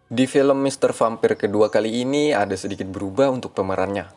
Di film Mr. Vampir kedua kali ini ada sedikit berubah untuk pemerannya.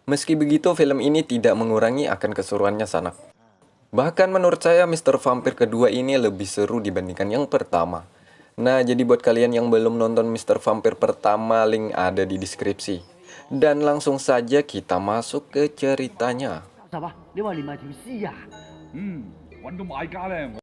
Meski begitu, film ini tidak mengurangi akan keseruannya sanak. Bahkan menurut saya Mr. Vampir kedua ini lebih seru dibandingkan yang pertama. Nah, jadi buat kalian yang belum nonton Mr. Vampir pertama, link ada di deskripsi. Dan langsung saja kita masuk ke ceritanya. 十啊，你話連埋條屍啊？揾到買家咧。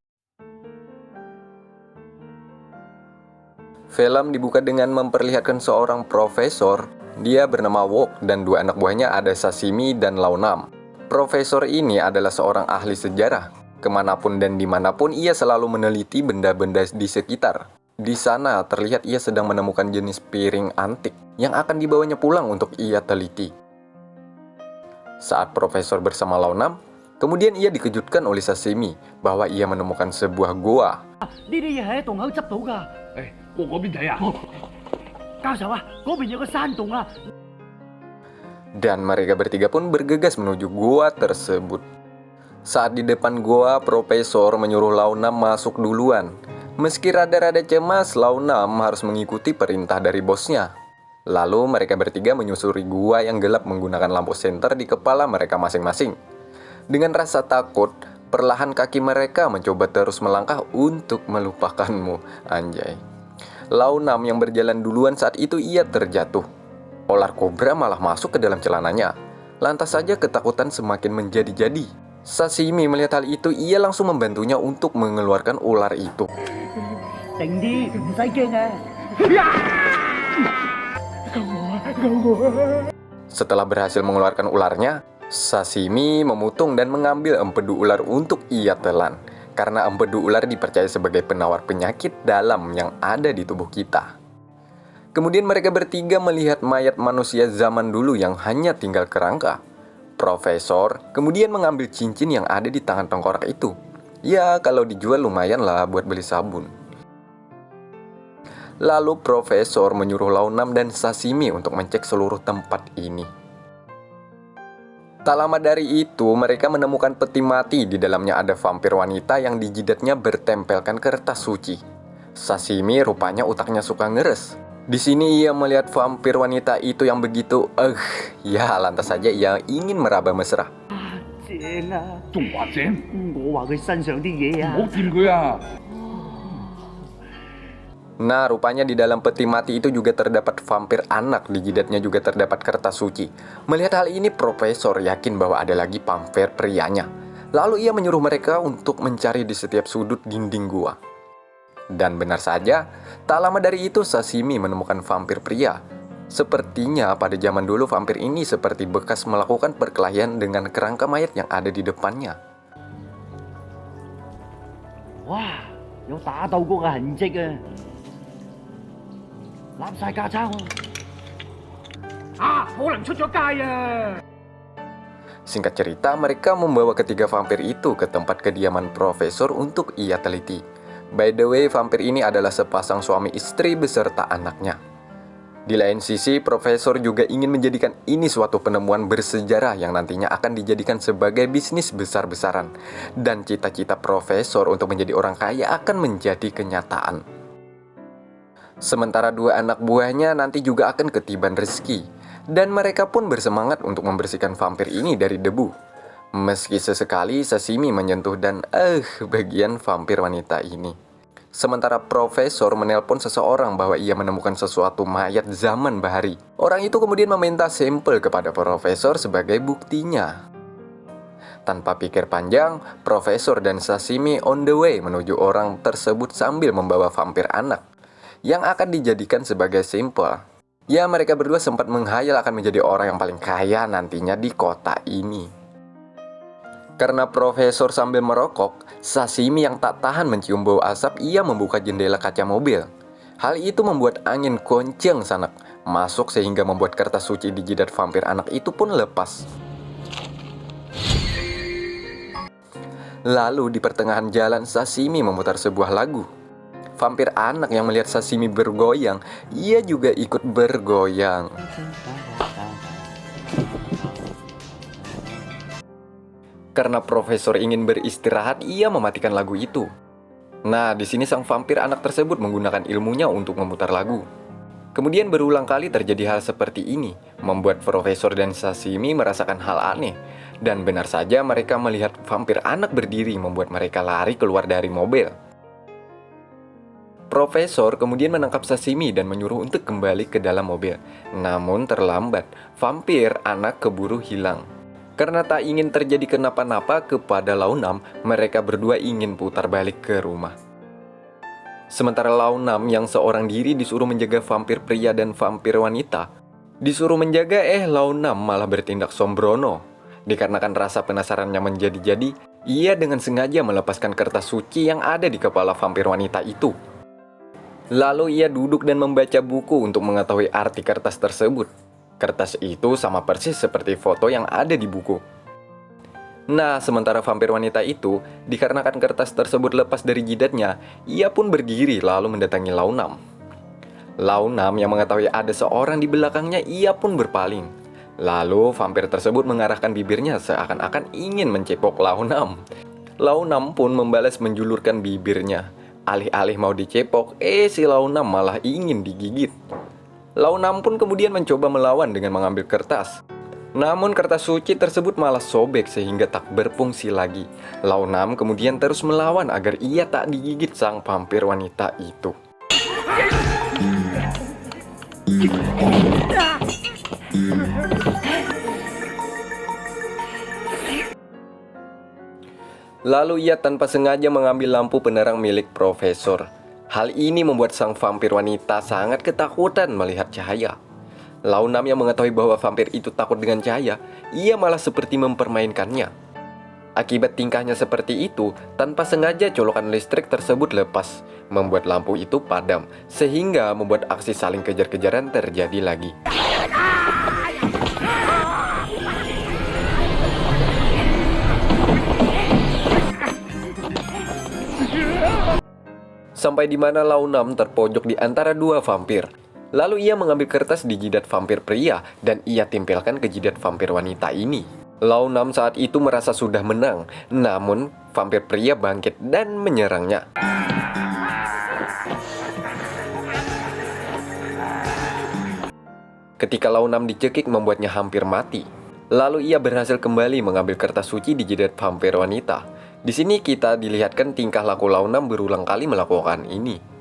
Film dibuka dengan memperlihatkan seorang profesor. Dia bernama Wok dan dua anak buahnya ada Sashimi dan Laonam. Profesor ini adalah seorang ahli sejarah. Kemanapun dan dimanapun ia selalu meneliti benda-benda di sekitar. Di sana terlihat ia sedang menemukan jenis piring antik yang akan dibawanya pulang untuk ia teliti. Saat profesor bersama Laonam, kemudian ia dikejutkan oleh Sashimi bahwa ia menemukan sebuah goa. 呢啲嘢喺洞口執到㗎。過嗰邊睇啊！教授啊，嗰邊有個山洞啊！ Dan mereka bertiga pun bergegas menuju goa tersebut. Saat di depan goa, Profesor menyuruh Laonam masuk duluan. Meski rada-rada cemas, Laonam harus mengikuti perintah dari bosnya. Lalu mereka bertiga menyusuri gua yang gelap menggunakan lampu senter di kepala mereka masing-masing. Dengan rasa takut, perlahan kaki mereka mencoba terus melangkah untuk melupakanmu, anjay. Laonam yang berjalan duluan saat itu ia terjatuh. Ular kobra malah masuk ke dalam celananya. Lantas saja ketakutan semakin menjadi-jadi. Sashimi melihat hal itu, ia langsung membantunya untuk mengeluarkan ular itu. 靜啲，唔使驚啊！ Setelah berhasil mengeluarkan ularnya, Sashimi memutung dan mengambil empedu ular untuk ia telan. Karena empedu ular dipercaya sebagai penawar penyakit dalam yang ada di tubuh kita. Kemudian mereka bertiga melihat mayat manusia zaman dulu yang hanya tinggal kerangka. Profesor kemudian mengambil cincin yang ada di tangan tengkorak itu. Ya, kalau dijual lumayan lah buat beli sabun. Lalu Profesor menyuruh Laonam dan Sashimi untuk mencek seluruh tempat ini. Tak lama dari itu, mereka menemukan peti mati. Di dalamnya ada vampir wanita yang di jidatnya bertempelkan kertas suci. Sashimi rupanya otaknya suka ngeres. Di sini ia melihat vampir wanita itu yang begitu, ya lantas saja ia ingin meraba mesra. 正啊！仲話正，我話佢身上啲嘢啊！唔好掂佢啊！ Nah, rupanya di dalam peti mati itu juga terdapat vampir anak, di jidatnya juga terdapat kertas suci. Melihat hal ini, Profesor yakin bahwa ada lagi vampir prianya. Lalu ia menyuruh mereka untuk mencari di setiap sudut dinding gua. Dan benar saja, tak lama dari itu Sashimi menemukan vampir pria. Sepertinya pada zaman dulu vampir ini seperti bekas melakukan perkelahian dengan kerangka mayat yang ada di depannya. 哇，有打鬥過嘅痕跡啊！攬晒架撐喎！啊，可能出咗街啊！ Singkat cerita, mereka membawa ketiga vampir itu ke tempat kediaman Profesor untuk ia teliti. By the way, vampir ini adalah sepasang suami istri beserta anaknya. Di lain sisi, Profesor juga ingin menjadikan ini suatu penemuan bersejarah yang nantinya akan dijadikan sebagai bisnis besar-besaran. Dan cita-cita Profesor untuk menjadi orang kaya akan menjadi kenyataan. Sementara dua anak buahnya nanti juga akan ketiban rezeki. Dan mereka pun bersemangat untuk membersihkan vampir ini dari debu. Meski sesekali Sashimi menyentuh dan bagian vampir wanita ini. Sementara Profesor menelpon seseorang bahwa ia menemukan sesuatu mayat zaman bahari. Orang itu kemudian meminta sampel kepada Profesor sebagai buktinya. Tanpa pikir panjang, Profesor dan Sashimi on the way menuju orang tersebut sambil membawa vampir anak yang akan dijadikan sebagai sampel. Ya, mereka berdua sempat menghayal akan menjadi orang yang paling kaya nantinya di kota ini. Karena Profesor sambil merokok, Sashimi yang tak tahan mencium bau asap, ia membuka jendela kaca mobil. Hal itu membuat angin kencang sanak masuk sehingga membuat kertas suci di jidat vampir anak itu pun lepas. Lalu di pertengahan jalan, Sashimi memutar sebuah lagu. Vampir anak yang melihat Sashimi bergoyang, ia juga ikut bergoyang. Karena Profesor ingin beristirahat, ia mematikan lagu itu. Nah, di sini sang vampir anak tersebut menggunakan ilmunya untuk memutar lagu. Kemudian berulang kali terjadi hal seperti ini, membuat Profesor dan Sashimi merasakan hal aneh. Dan benar saja mereka melihat vampir anak berdiri membuat mereka lari keluar dari mobil. Profesor kemudian menangkap Sashimi dan menyuruh untuk kembali ke dalam mobil. Namun terlambat, vampir anak keburu hilang. Karena tak ingin terjadi kenapa-napa kepada Launam, mereka berdua ingin putar balik ke rumah. Sementara Launam yang seorang diri disuruh menjaga vampir pria dan vampir wanita, disuruh menjaga Launam malah bertindak sembrono. Dikarenakan rasa penasarannya menjadi-jadi, ia dengan sengaja melepaskan kertas suci yang ada di kepala vampir wanita itu. Lalu ia duduk dan membaca buku untuk mengetahui arti kertas tersebut. Kertas itu sama persis seperti foto yang ada di buku. Nah, sementara vampir wanita itu, dikarenakan kertas tersebut lepas dari jidatnya, ia pun berdiri lalu mendatangi Launam. Launam yang mengetahui ada seorang di belakangnya, ia pun berpaling. Lalu vampir tersebut mengarahkan bibirnya seakan-akan ingin mencepok Launam. Launam pun membalas menjulurkan bibirnya. Alih-alih mau dicepok, si Launam malah ingin digigit. Launam pun kemudian mencoba melawan dengan mengambil kertas. Namun kertas suci tersebut malah sobek sehingga tak berfungsi lagi. Launam kemudian terus melawan agar ia tak digigit sang vampir wanita itu. Lalu ia tanpa sengaja mengambil lampu penerang milik Profesor. Hal ini membuat sang vampir wanita sangat ketakutan melihat cahaya. Launam yang mengetahui bahwa vampir itu takut dengan cahaya, ia malah seperti mempermainkannya. Akibat tingkahnya seperti itu, tanpa sengaja colokan listrik tersebut lepas, membuat lampu itu padam, sehingga membuat aksi saling kejar-kejaran terjadi lagi. Sampai di mana Launam terpojok di antara dua vampir. Lalu ia mengambil kertas di jidat vampir pria dan ia tempelkan ke jidat vampir wanita ini. Launam saat itu merasa sudah menang, namun vampir pria bangkit dan menyerangnya. Ketika Launam dicekik membuatnya hampir mati. Lalu ia berhasil kembali mengambil kertas suci di jidat vampir wanita. Di sini kita dilihatkan tingkah laku Launam berulang kali melakukan ini.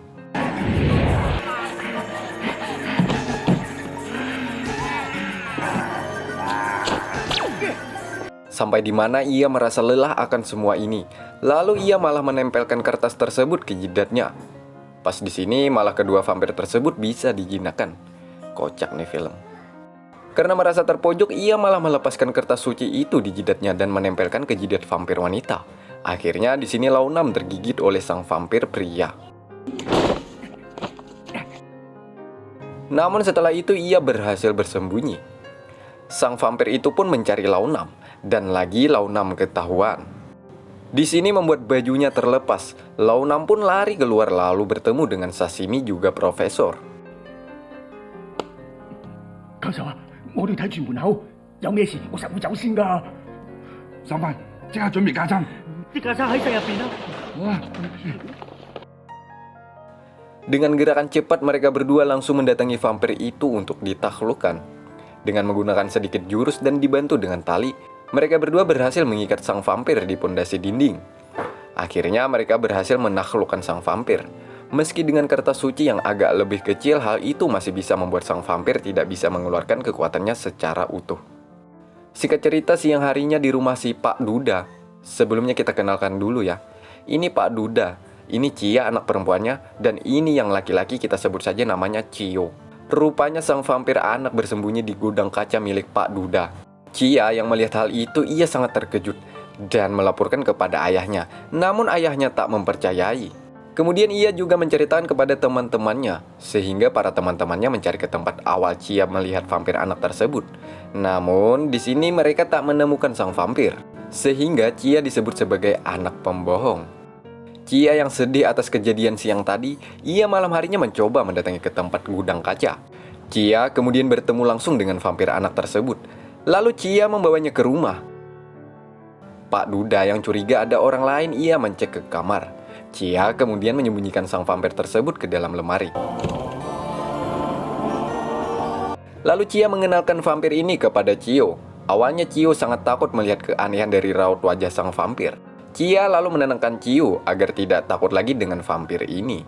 Sampai di mana ia merasa lelah akan semua ini. Lalu ia malah menempelkan kertas tersebut ke jidatnya. Pas di sini malah kedua vampir tersebut bisa dijinakkan. Kocak nih film. Karena merasa terpojok, ia malah melepaskan kertas suci itu di jidatnya dan menempelkan ke jidat vampir wanita. Akhirnya di sini Launam tergigit oleh sang vampir pria. Namun setelah itu ia berhasil bersembunyi. Sang vampir itu pun mencari Launam dan lagi Launam ketahuan. Di sini membuat bajunya terlepas. Launam pun lari keluar lalu bertemu dengan Sashimi juga Profesor. 教授啊，我哋睇全門口，有咩事我實會走先㗎。三番，即刻準備架撐。啲架生喺石入邊啦。 Dengan gerakan cepat mereka berdua langsung mendatangi vampir itu untuk ditaklukkan. Dengan menggunakan sedikit jurus dan dibantu dengan tali, mereka berdua berhasil mengikat sang vampir di pondasi dinding. Akhirnya mereka berhasil menaklukkan sang vampir. Meski dengan kertas suci yang agak lebih kecil, hal itu masih bisa membuat sang vampir tidak bisa mengeluarkan kekuatannya secara utuh. Singkat cerita, siang harinya di rumah si Pak Duda. Sebelumnya kita kenalkan dulu ya. Ini Pak Duda, ini Cia anak perempuannya, dan ini yang laki-laki kita sebut saja namanya Cio. Rupanya sang vampir anak bersembunyi di gudang kaca milik Pak Duda. Cia yang melihat hal itu, ia sangat terkejut dan melaporkan kepada ayahnya. Namun ayahnya tak mempercayai. Kemudian ia juga menceritakan kepada teman-temannya, sehingga para teman-temannya mencari ke tempat awal Cia melihat vampir anak tersebut. Namun di sini mereka tak menemukan sang vampir, sehingga Cia disebut sebagai anak pembohong. Cia yang sedih atas kejadian siang tadi, ia malam harinya mencoba mendatangi ke tempat gudang kaca. Cia kemudian bertemu langsung dengan vampir anak tersebut. Lalu Cia membawanya ke rumah. Pak Duda yang curiga ada orang lain, ia mencek ke kamar. Cia kemudian menyembunyikan sang vampir tersebut ke dalam lemari. Lalu Chia mengenalkan vampir ini kepada Cio. Awalnya Cio sangat takut melihat keanehan dari raut wajah sang vampir. Chia lalu menenangkan Cio agar tidak takut lagi dengan vampir ini.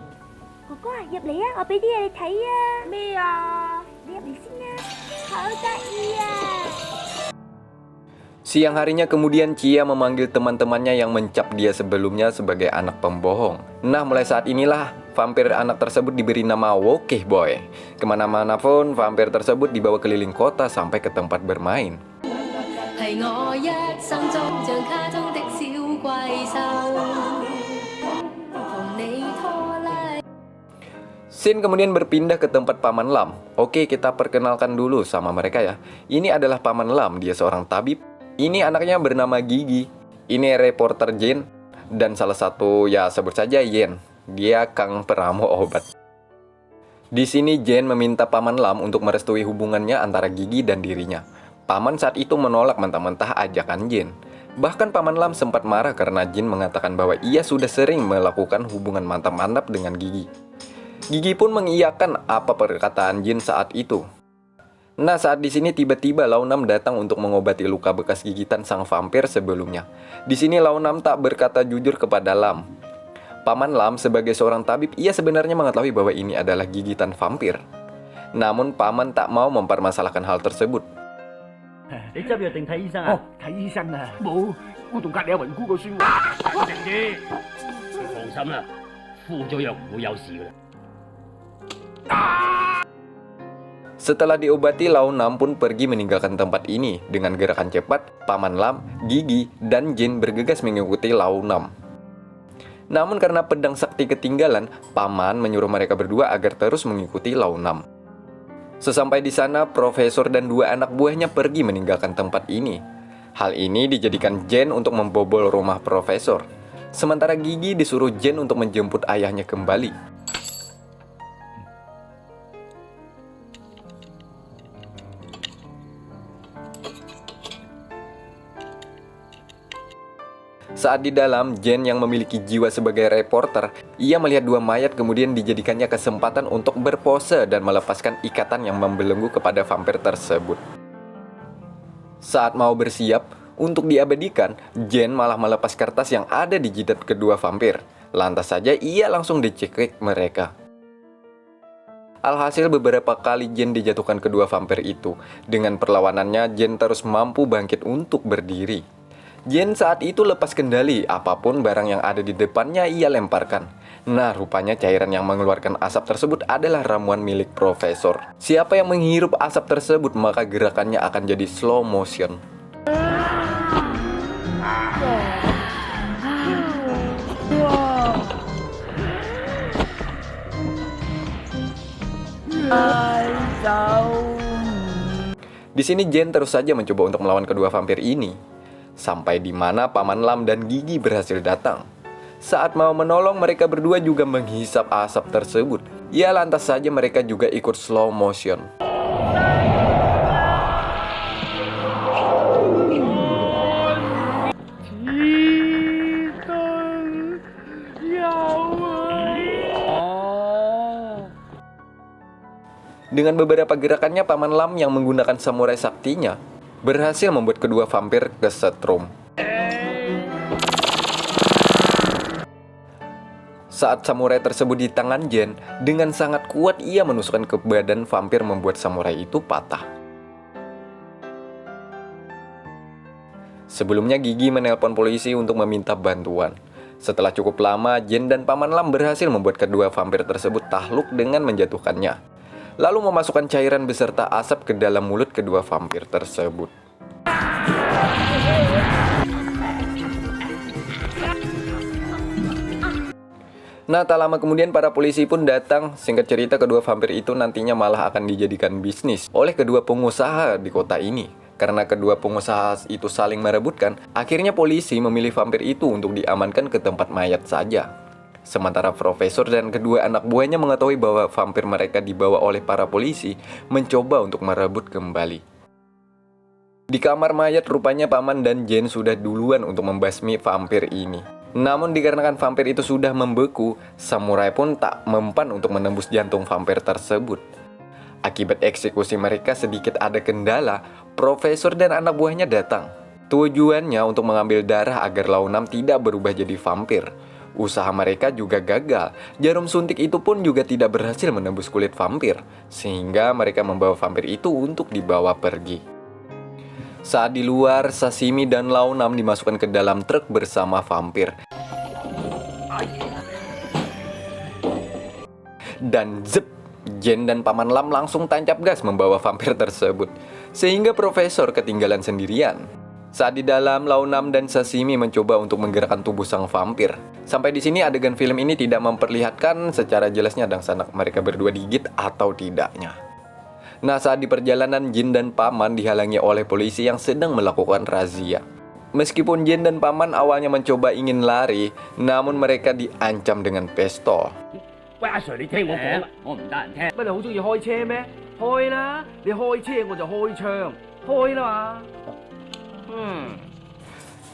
Cô có nhập lại á, ở bên đây thấy mẹ nhập lại xin nè. Hảo ta iya. Siang harinya kemudian Chia memanggil teman-temannya yang mencap dia sebelumnya sebagai anak pembohong. Nah, mulai saat inilah vampir anak tersebut diberi nama Wokeh Boy. Kemana-mana pun vampir tersebut dibawa keliling kota sampai ke tempat bermain. Scene kemudian berpindah ke tempat Paman Lam. Oke, kita perkenalkan dulu sama mereka ya. Ini adalah Paman Lam, dia seorang tabib. Ini anaknya bernama Gigi. Ini reporter Jen. Dan salah satu, ya sebut saja Yen. Dia kang peramu obat. Di sini Jen meminta Paman Lam untuk merestui hubungannya antara Gigi dan dirinya. Paman saat itu menolak mentah-mentah ajakan Jen. Bahkan Paman Lam sempat marah karena Jen mengatakan bahwa ia sudah sering melakukan hubungan mantap-mantap dengan Gigi. Gigi pun mengiyakan apa perkataan Jin saat itu. Nah, saat di sini tiba-tiba Launam datang untuk mengobati luka bekas gigitan sang vampir sebelumnya. Di sini Launam tak berkata jujur kepada Lam. Paman Lam sebagai seorang tabib, ia sebenarnya mengetahui bahwa ini adalah gigitan vampir. Namun Paman tak mau mempermasalahkan hal tersebut. 你執藥定睇醫生 哦 啊？，睇醫生啊！冇，我同隔離阿雲姑個孫話。靜啲，放心啦，敷咗藥唔會有事噶啦。 Setelah diobati, Launam pun pergi meninggalkan tempat ini. Dengan gerakan cepat, Paman Lam, Gigi, dan Jin bergegas mengikuti Launam. Namun karena pedang sakti ketinggalan, Paman menyuruh mereka berdua agar terus mengikuti Launam. Sesampai di sana, Profesor dan dua anak buahnya pergi meninggalkan tempat ini. Hal ini dijadikan Jen untuk membobol rumah Profesor. Sementara Gigi disuruh Jen untuk menjemput ayahnya kembali. Saat di dalam, Jen yang memiliki jiwa sebagai reporter, ia melihat dua mayat kemudian dijadikannya kesempatan untuk berpose dan melepaskan ikatan yang membelenggu kepada vampir tersebut. Saat mau bersiap untuk diabadikan, Jen malah melepas kertas yang ada di jidat kedua vampir. Lantas saja ia langsung dicekik mereka. Alhasil beberapa kali Jen dijatuhkan kedua vampir itu. Dengan perlawanannya, Jen terus mampu bangkit untuk berdiri. Jen saat itu lepas kendali, apapun barang yang ada di depannya ia lemparkan. Nah, rupanya cairan yang mengeluarkan asap tersebut adalah ramuan milik Profesor. Siapa yang menghirup asap tersebut, maka gerakannya akan jadi slow motion. Di sini Jen terus saja mencoba untuk melawan kedua vampir ini. Sampai di mana Paman Lam dan Gigi berhasil datang. Saat mau menolong, mereka berdua juga menghisap asap tersebut. Ya, lantas saja mereka juga ikut slow motion. Dengan beberapa gerakannya, Paman Lam yang menggunakan samurai saktinya berhasil membuat kedua vampir kesetrum. Saat samurai tersebut di tangan Jen, dengan sangat kuat ia menusukkan ke badan vampir membuat samurai itu patah. Sebelumnya Gigi menelpon polisi untuk meminta bantuan. Setelah cukup lama, Jen dan Paman Lam berhasil membuat kedua vampir tersebut takluk dengan menjatuhkannya. Lalu memasukkan cairan beserta asap ke dalam mulut kedua vampir tersebut. Nah, tak lama kemudian para polisi pun datang. Singkat cerita, kedua vampir itu nantinya malah akan dijadikan bisnis oleh kedua pengusaha di kota ini. Karena kedua pengusaha itu saling merebutkan, akhirnya polisi memilih vampir itu untuk diamankan ke tempat mayat saja. Sementara Profesor dan kedua anak buahnya mengetahui bahwa vampir mereka dibawa oleh para polisi, mencoba untuk merebut kembali. Di kamar mayat rupanya Paman dan Jen sudah duluan untuk membasmi vampir ini. Namun dikarenakan vampir itu sudah membeku, samurai pun tak mempan untuk menembus jantung vampir tersebut. Akibat eksekusi mereka sedikit ada kendala, profesor dan anak buahnya datang. Tujuannya untuk mengambil darah agar Lau Nam tidak berubah jadi vampir. Usaha mereka juga gagal. Jarum suntik itu pun juga tidak berhasil menembus kulit vampir, sehingga mereka membawa vampir itu untuk dibawa pergi. Saat di luar, Sashimi dan Lau Nam dimasukkan ke dalam truk bersama vampir. Dan zep, Jen dan Paman Lam langsung tancap gas membawa vampir tersebut, sehingga profesor ketinggalan sendirian. Saat di dalam, Lau Nam dan Sashimi mencoba untuk menggerakkan tubuh sang vampir. Sampai di sini adegan film ini tidak memperlihatkan secara jelasnya dangsanak mereka berdua digigit atau tidaknya. Nah, saat di perjalanan, Jin dan Paman dihalangi oleh polisi yang sedang melakukan razia. Meskipun Jin dan Paman awalnya mencoba ingin lari, namun mereka diancam dengan pistol. 喂，阿 Sir， 你聽我講啦，我唔得人聽。乜你好中意開車咩？開啦！你開車我就開槍，開啦嘛。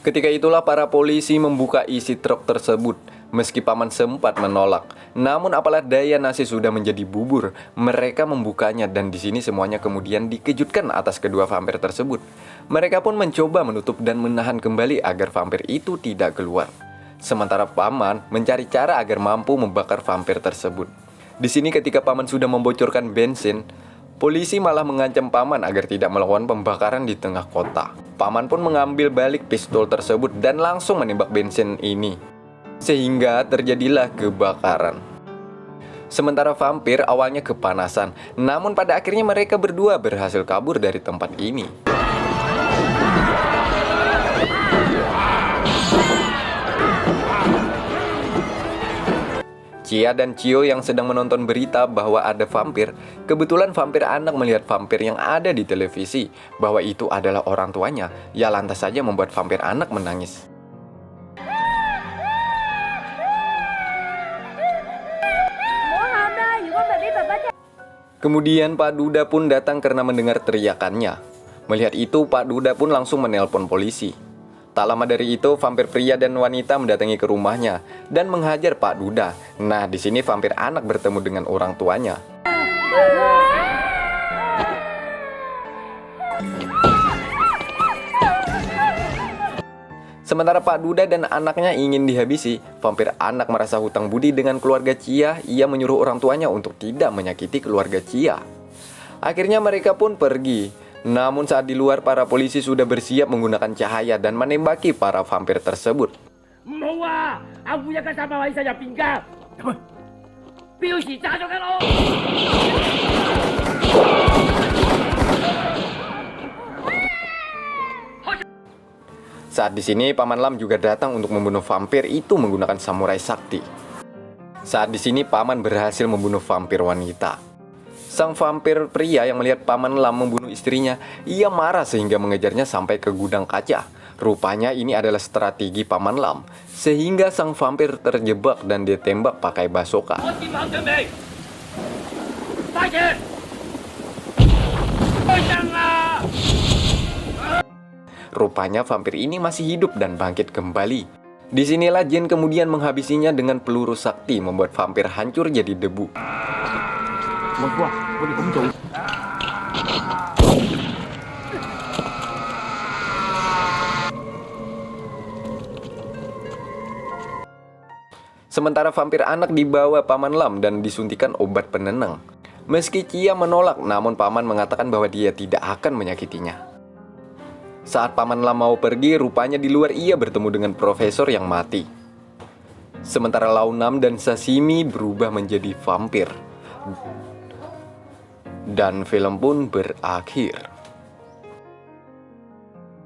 Ketika itulah para polisi membuka isi truk tersebut. Meski Paman sempat menolak, namun apalah daya nasi sudah menjadi bubur. Mereka membukanya dan di sini semuanya kemudian dikejutkan atas kedua vampir tersebut. Mereka pun mencoba menutup dan menahan kembali agar vampir itu tidak keluar. Sementara Paman mencari cara agar mampu membakar vampir tersebut. Di sini ketika Paman sudah membocorkan bensin, polisi malah mengancam Paman agar tidak melakukan pembakaran di tengah kota. Paman pun mengambil balik pistol tersebut dan langsung menembak bensin ini, sehingga terjadilah kebakaran. Sementara vampir awalnya kepanasan, namun pada akhirnya mereka berdua berhasil kabur dari tempat ini. Chia dan Cio yang sedang menonton berita bahwa ada vampir, kebetulan vampir anak melihat vampir yang ada di televisi, bahwa itu adalah orang tuanya. Ya lantas saja membuat vampir anak menangis. Kemudian Pak Duda pun datang karena mendengar teriakannya. Melihat itu, Pak Duda pun langsung menelpon polisi. Tak lama dari itu, vampir pria dan wanita mendatangi ke rumahnya dan menghajar Pak Duda. Nah, di sini vampir anak bertemu dengan orang tuanya. Sementara Pak Duda dan anaknya ingin dihabisi, vampir anak merasa hutang budi dengan keluarga Chia. Ia menyuruh orang tuanya untuk tidak menyakiti keluarga Chia. Akhirnya mereka pun pergi. Namun saat di luar, para polisi sudah bersiap menggunakan cahaya dan menembaki para vampir tersebut. 唔好啊！阿胡一家300位喺入邊㗎，標示炸咗間屋。 Saat di sini, Paman Lam juga datang untuk membunuh vampir itu menggunakan samurai sakti. Saat di sini, Paman berhasil membunuh vampir wanita. Sang vampir pria yang melihat Paman Lam membunuh istrinya, ia marah sehingga mengejarnya sampai ke gudang kaca. Rupanya ini adalah strategi Paman Lam, sehingga sang vampir terjebak dan ditembak pakai basoka. Rupanya vampir ini masih hidup dan bangkit kembali. Disinilah Jin kemudian menghabisinya dengan peluru sakti, membuat vampir hancur jadi debu. Sementara vampir anak dibawa Paman Lam dan disuntikan obat penenang. Meski Chia menolak, namun Paman mengatakan bahwa dia tidak akan menyakitinya. Saat Paman Lam mau pergi, rupanya di luar ia bertemu dengan profesor yang mati. Sementara Lau Nam dan Sashimi berubah menjadi vampir. Dan film pun berakhir.